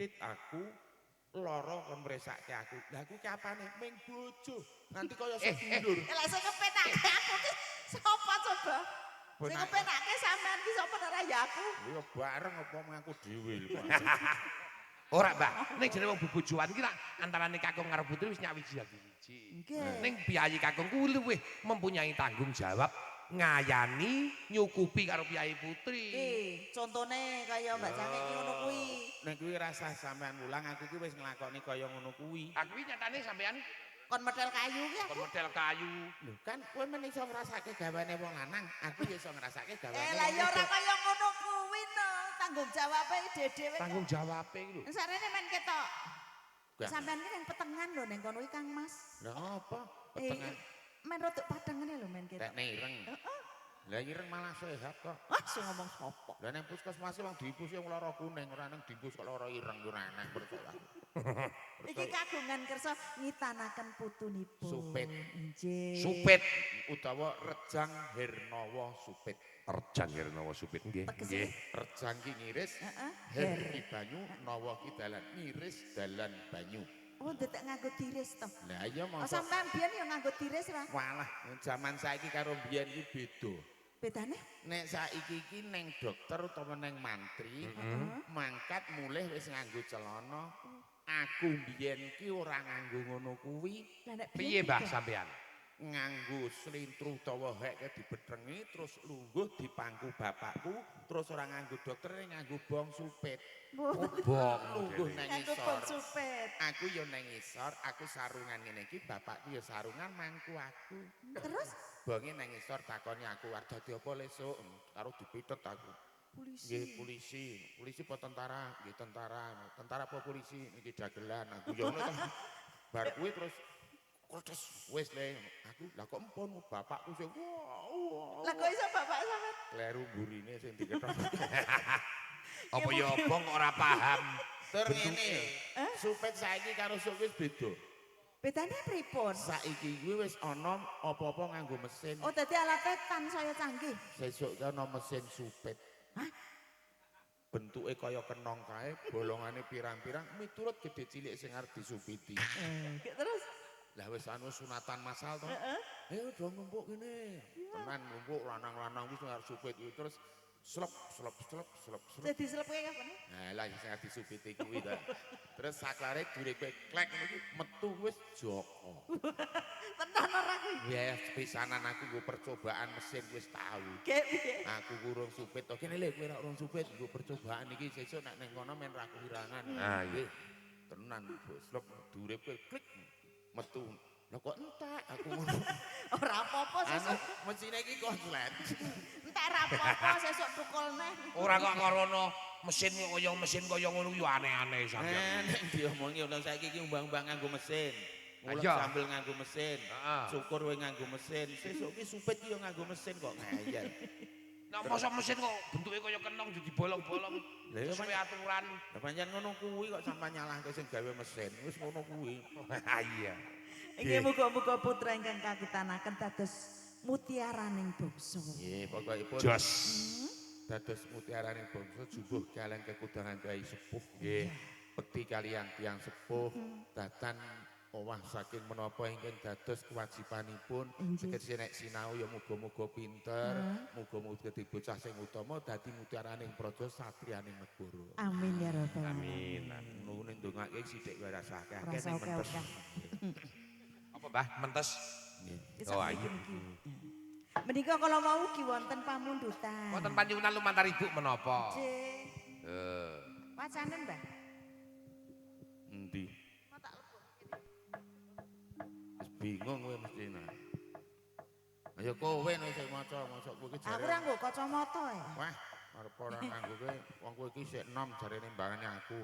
Tit aku lara kon mresake aku. Lah aku ki apane ming bojo. Nanti kaya sedulur. Lah sing kepenake aku ki sapa coba? Sing kepenake sampean ki sapa ora ya aku? Ya bareng apa aku dhewe lho. Ora, Mbak. Ning jenenge wong bebojoan iki rak antarane kakung karo putri wis nyawiji lagi wiji. Ning piyayi kakung kuwi luwih mempunyai tanggung jawab ngayani nyukupi karo piyayi putri. Contone kaya Mbak Cangik ki ngono kuwi. Nek kuwi rasah sampean ulang aku ki wis nglakoni kaya ngono kuwi. Aku iki nyatane sampean Kon medal kayu ki kon model kayu. Lho kan kowe men iso ngrasake gawane wong lanang, aku ya iso ngrasake gawane. Lah ya ora kaya ngono kuwi no. Tanggung jawabe dhewe. Tanggung jawabe iki lho. Sarene men ketok. Sampean ki nang petengan lho ning kono iki Kang Mas. Lah apa? Petengan. Men rodok padangane lho men ketok. Tek ireng. Lah ireng malah sehat kok. Wah, sing ngomong sapa? Lah ning puskesmas wong diipus wong lara kuning, ora nang diipus kok lara ireng ora enak percaya. Iki kagungan kersa ngitanaken putunipun. Supit. Nggih. Supit Utawa Rejang Hernawa Supit. Rejang Hernawa Supit nggih. Nggih. Rejang ki ngiris, her ki banyu, nawa ki dalan ngiris dalan banyu. Oh, detek nganggo tiris to. Lah iya Oh, mongso. sampean biyen ya nganggo tiris ra? Walah, zaman saiki karo biyen ki beda. Bedane? Nek saiki iki ning dokter utawa ning mantri, mangkat mulih wis nganggo celana. Aku biyen ki ora nganggo ngono kuwi. Lah nek Piye, Mbah sampean? Nganggo slintruh utawa hek dibetrengi terus lungguh di pangku bapakku, terus ora nganggo dokter nganggo bong supit. Bong Lungguh nang nganggo isor. bong supit. Aku ya nang isor, aku sarungan ngene iki, bapakku ya sarungan mangku aku. Terus Bonge nang isor takoni aku arep dadi apa lesuk karo dipitet aku. polisi. Nggih polisi. Polisi apa tentara? Nggih tentara. Tentara apa polisi? Niki dagelan. Aku ya ngono to. Bar kuwi terus wis le aku lah kok empun bapakku sing Lah kok iso bapak sampean? kleru burine sing diketok. Apa ya apa kok ora paham. Tur ngene. Supit saiki karo supit beda. Bedane pripun? Saiki kuwi wis ana apa-apa nganggo mesin. Oh, dadi alate tan saya canggih. Sesuk ki ana mesin supit. Hah? Bentuke kaya kenong kae, bolongane pirang-pirang miturut gede cilik sing arep disupiti. Terus Lah wis anu sunatan masal to. Ayo do ngumpuk kene. Tenan ngumpuk lanang-lanang wis arep supit kuwi terus slep. dadi selepe kapan? Nah, lah sing arep disupiti kuwi ta. Terus saklare duripe klek ngono kuwi metu wis Joko. Tenan ora kuwi? Ya pisanan aku nggo percobaan mesin wis tau. Kayak piye? Aku kurung supit to. Kene lho kowe ora urung supit nggo percobaan iki sesuk nek ning kono men ra kehirangan. Ah, iya. Tenan slep duripe klik metu. Lah kok entek aku ngono. Ora apa-apa Anu sesuk. mesine iki konslet. Entek ra apa-apa sesuk tukul neh. Ora kok karono mesin kaya ngono yo aneh-aneh sampean. Nek diomongi ono saiki iki umbang-umbang nganggo mesin. Ulek Iya. sambil nganggo mesin. Heeh. Syukur kowe nganggo mesin. Sesuk ki supit ki yo nganggo mesin kok ngayal. Nek masa mesin kok bentuke kaya kenong jadi bolong-bolong. Lah iya, Sesuai aturan. Lah pancen ngono kuwi kok sampe nyalahke sing gawe mesin. Wis ngono kuwi. Iya. Iki muga-muga putra ingkang kakitanaken dados mutiaraning bangsa. Nggih, pokokipun Jos. dados mutiaraning bangsa jubuh kalian kekudangan kiai sepuh. Nggih. Bekti kalian tiyang sepuh datan owah saking menapa ingkang dados kewajibanipun tegese nek sinau ya muga-muga pinter, muga-muga dadi bocah sing utama dadi mutiaraning praja satriyaning negara. Amin ya rabbal alamin. Amin. Nuwun ndongake sithik wae rasa akeh Rasa ning oke-oke. mentes. Apa, Mbah? Mentes. Wis Oh, sak iya. niki. Menika kala mau ugi wonten pamundutan. Wonten panjenengan lumantar ibu menapa? Nggih. Eh. Wacanen, Mbah. Endi? Mau tak lepur. Wis bingung kowe mesti nah. Ayo kowe nek sing maca kowe iki Aku jare. ora nggo kacamata ya. Wah, arep ora nganggo kowe wong kowe iki sik enom jarene mbangane aku.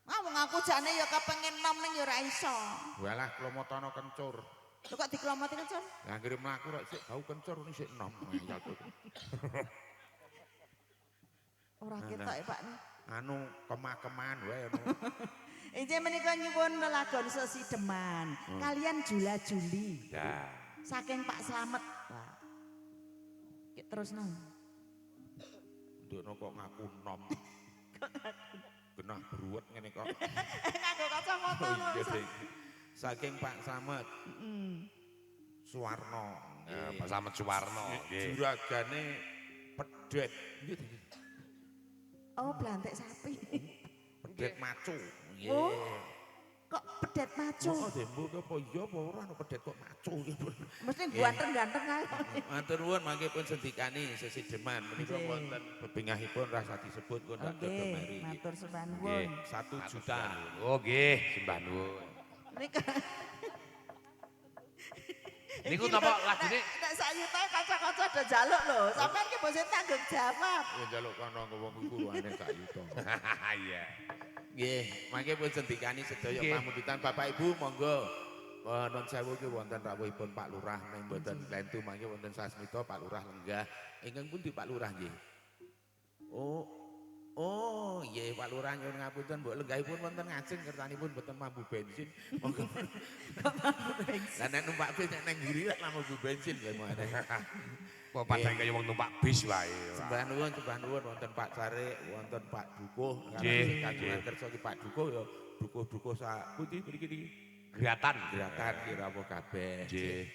Ngomong aku jane ya kepengin nom ning ya ora iso. Walah klomotono kencur. Lho kok diklomoti kencur? Lah anggere mlaku rek sik bau kencur ini sik enom. Ngayal kowe. Ora ketok ya, Pak. Anu kemakeman wae anu. Injih menika nyuwun lelagon sesideman kalian Jula Juli Ya. saking Pak Slamet. Wah. Ki terus nang. Ndukno kok ngaku enom. genah beruwet ngene kok. Nganggo kacamata lho. Iya, Ding. Saking Pak Slamet. Suwarno. Pak Slamet Suwarno. Juragane pedet. Oh, blantik sapi. Pedet macu. Nggih. Oh. Kok pedet macu? Oh, dembo apa iya apa ora ana pedet kok macu iki. Mesti ganteng-ganteng ae. Matur nuwun mangke pun sendikani sesi deman menika wonten bebingahipun rasa disebut kok ndak dodo mari. Nggih, matur sembah Nggih, nuwun. 1 juta. Oh nggih, sembah nuwun. Nika Niku napa lagune nek sak yuta kanca-kanca do njaluk lho. Sampeyan ki bosen tanggung jawab. Ya njaluk kono ke wong iku ruane gak yuto. Iya. Nggih, mangke pun sendikani sedaya Nggih. pamundutan Bapak Ibu monggo. Non sewu ki wonten rawuhipun Pak Lurah ning mboten lentu mangke wonten sasmita Pak Lurah lenggah. Ingkang pundi Pak Lurah nggih? Oh, nggih Pak Lurah nyuwun ngapunten mbok lenggahipun wonten ngajeng kertanipun mboten mambu bensin. Monggo. Lah nek numpak bis nek nang ngiri lak mambu bensin lho mane. Kok padahal kaya wong numpak bis wae. Sembah nuwun wonten Pak Carik, wonten Pak Dukuh, Nggih, kagungan nggih. kersa ki Pak Dukuh ya dukuh-dukuh sak pundi mriki niki. Gerakan. Gerakan kira apa kabeh. Nggih.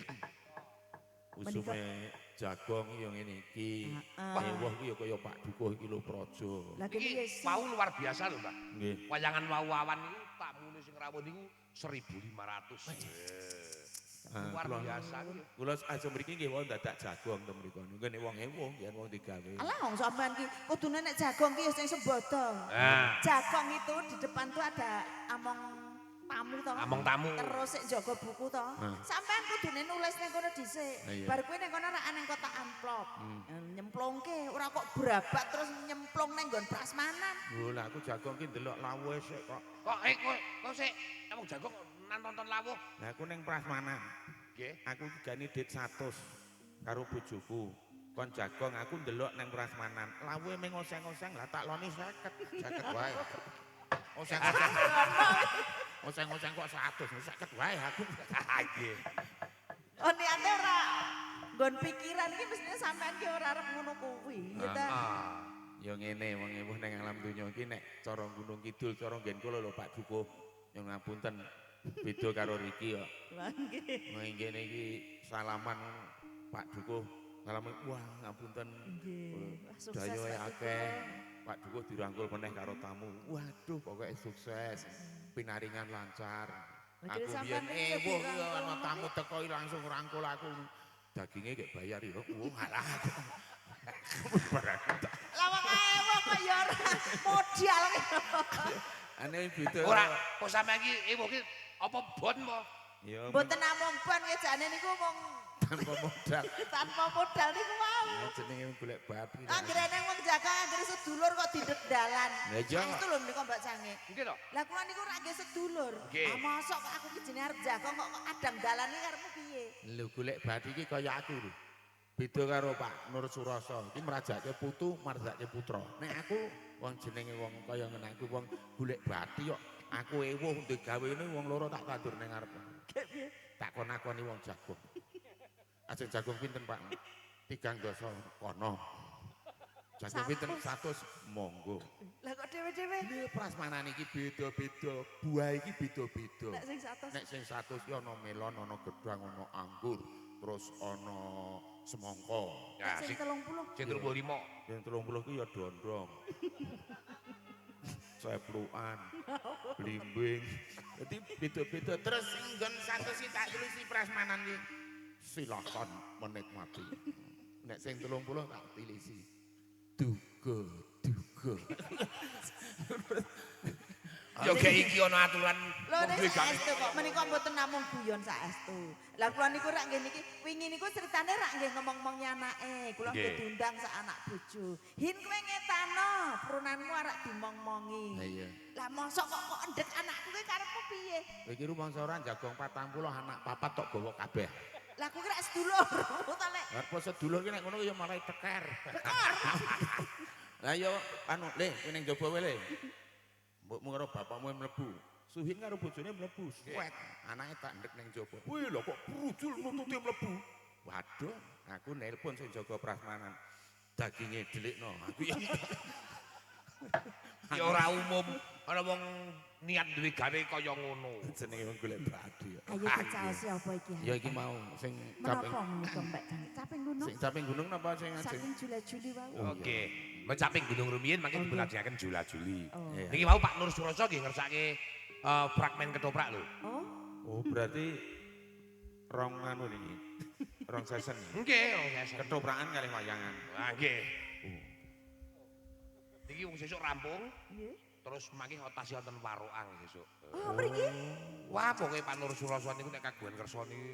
Usume jagong yo ngene iki. Heeh. Ewuh ki ya kaya Pak Dukuh iki lho praja. Lah kene Iki wis wau luar biasa lho, Mbak. Nggih. Wayangan wau-wawan niku tamune sing rawuh niku 1.500. Luar biasa. Kula aja mriki nggih wau dadak jagong to mriku. Nggih nek wong ewuh yen wong digawe. Alah wong sampean ki kudune nek jagong ki ya sing sembodo. Nah. Jagong itu di depan tuh ada among tamu to. Among tamu. Terus sik jaga buku to. Sampean kudune nulis ning kono dhisik. Iya. Bar kuwi ning kono rak nang kotak amplop. Nyemplungke ora kok brabat terus nyemplung ning nggon prasmanan. Lho lah aku jagong ki ndelok lawuhe sik kok. Kok sik kamu jagong nonton lawuh. Lah aku ning prasmanan. Nggih. Aku gani dit 100 karo bojoku. Kon jagong aku ndelok nang prasmanan. Lawuhe meng oseng-oseng lah tak loni 50. 50 wae. Oseng-oseng. Oseng-oseng kok 100, 50 wae aku. Nggih. Oh niate ora nggon pikiran iki mestine sampean ki ora arep ngono kuwi. Ya ta. Ya ngene wong ewuh ning alam donya iki nek cara Gunung Kidul cara nggen kula lho Pak Dukuh. Yang ngapunten beda karo Riki kok. Lah nggih. Nah ngene iki salaman Pak Dukuh. Salaman wah ngapunten. Nggih. Wah, sukses Dayoe Pak akeh. Dukuh. Pak Dukuh dirangkul meneh karo tamu. Waduh pokoknya sukses. Pinaringan lancar. Lah, Aku kira sampean biyen iki ewuh dirangkul ya ana ngono tamu teko langsung rangkul aku. Dagingnya kayak bayar ya. Alah. Lah wong ewo kok ya ora modal. Aneh beda. Ora kok sampeyan iki ewo ki apa bon apa? Ya Mboten namung ban ngejane niku wong tanpa modal. tanpa modal niku mau. Ya jenenge golek babi. Anggere nang wong jaga anggere sedulur kok didekdalan. Lah iya. Itu lho niku Mbak Cange. Nggih to? Lah kula niku ra nggih sedulur. Nggih. Ah mosok kok aku ki jenenge arep jaga kok adang dalan iki karepmu piye? Lho golek babi iki kaya aku lho. Beda karo Pak Nur Surasa. Iki merajake putu, marjake putra. Nek aku wong jenenge wong kaya ngene aku wong golek bathi kok. Aku ewuh ndek gawene wong loro tak tandur ning ngarep. Tak konakoni wong jagung. Ajeng jagung pinten Pak? 3 dosa kono. Jagung pinten 100 monggo. Lah kok dhewe-dhewe Lha prasmanan iki beda-beda, buah iki beda-beda. nek sing 100 Nek sing 100 ki ana melon, ana gedhang, ana anggur, terus ana semangka. Ya sing sing 30. sing 35. Yang 30 ki ya dondrong. Ceplukan, blimbing. Jadi beda-beda. Terus nggon 100 ki tak tulisi prasmanan ki. Silakan menikmati. Nek sing 30 tak tilisi. Duga, duga. Yo gek iki ana aturan Lho wong nek duwe gawe. saestu kok menika mboten namung guyon saestu. Lah kula niku rak nggih niki wingi niku ceritane rak nggih ngomong-ngomong anake. Kula nggih Nggih. diundang sak anak bojo. Hin kowe ngetano, prunanmu arek dimong-mongi. Lah iya. Lah mosok kok endek anakku kowe karepmu piye? Iki rumangsa ora jagong 40 anak papat tok gawa kabeh. Lah kowe rak sedulur ta lek. Lah apa sedulur ki nek ngono ya malah teker. Lah yo anu le kowe ning jaba wae le. Mbokmu karo bapakmu mlebu. Suhin karo bojone mlebu. Suwet. Anake tak ndek ning jaba. Wih lho kok brujul nututi mlebu. Waduh, aku nelpon sing jaga prasmanan. Daginge delikno. Aku ya Ya ora umum ana wong niat duwe gawe kaya ngono. Jenenge wong golek badi. Ayo kecaos apa iki? Ya iki mau sing caping Menapa menika Mbak Gang? Caping gunung? sing caping gunung napa sing ajeng? Saking Juli wau. Oke. Mencaping Gunung Rumiyin mangke dipunajakaken Jula Juli. Oh. Niki mau Pak Nur Suroso nggih ngersake fragmen ketoprak lho. Oh, Oh, berarti rong anu niki. Rong sesen. Nggih, wong sesen. Ketoprakan kalih wayangan. Ah nggih. Niki wong sesuk rampung, nggih. terus mangke otasi wonten Waroang sesuk. Oh, mriki? Wah, pokoke Pak Nur Suroso niku nek kagungan kersa niku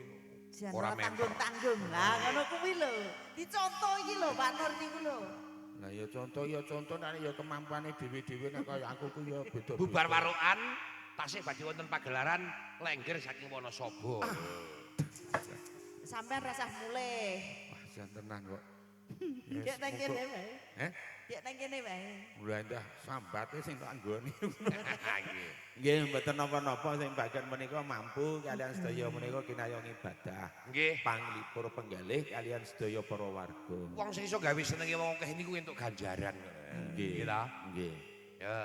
Jan ora ora memper. tanggung-tanggung. Lah ngono kuwi lho. Dicontoh iki lho Pak Nur niku lho. Lah ya contoh nek ya kemampuane dhewe-dhewe nek kaya aku ku ya beda. Bubar Warokan, tasih badhe wonten pagelaran lengger saking Wonosobo. Sampean rasah mulih. Wah, jan tenan kok. Gek nang kene wae. Heh? Gek nang kene wae. Mulai dah sambate sing tak anggoni. Nggih. Nggih, mboten napa-napa sing bagian menika mampu kalian sedaya menika kinayong ibadah. Nggih. Panglipur penggalih kalian sedaya para warga. Wong sing iso gawe senenge wong akeh niku entuk ganjaran. Nggih. Nggih ta? Nggih. Ya.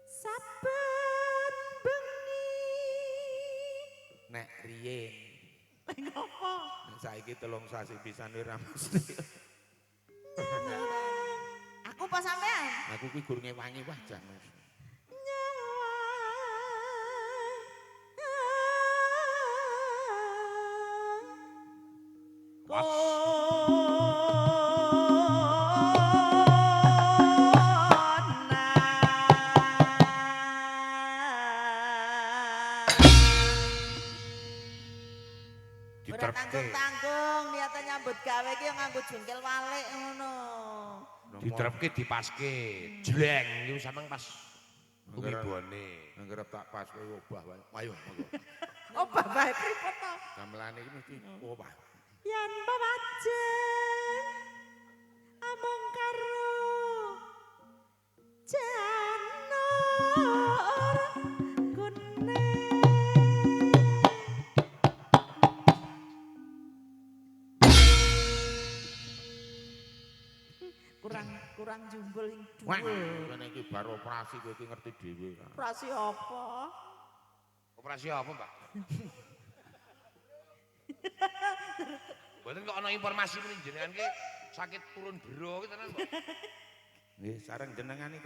Saben bengi. Nek riyen Ngopo? nek saiki 3 sasi pisan ora mesti. Aku apa sampean? Aku ki gur ngewangi wah jan. Ora tanggung-tanggung niate nyambut gawe iki nganggo jengkel walik ngono. Diterepke dipaske. Jleng niku sampeyan pas tumibone. Angger tak pas kowe obah wae. Ayo monggo. Oh babae pripun to? Gamelane iki mesti obah. Yen pawajen amung karo janur kuning. Kurang jumbul ing Wah, dhuwur. kene iki bar operasi kowe iki ngerti dhewe kan. Operasi apa? Operasi apa, Mbak? Mboten kok ana informasi mrene jenengan ki sakit turun bero ki tenan, Mbak. Nggih, sareng jenengan iki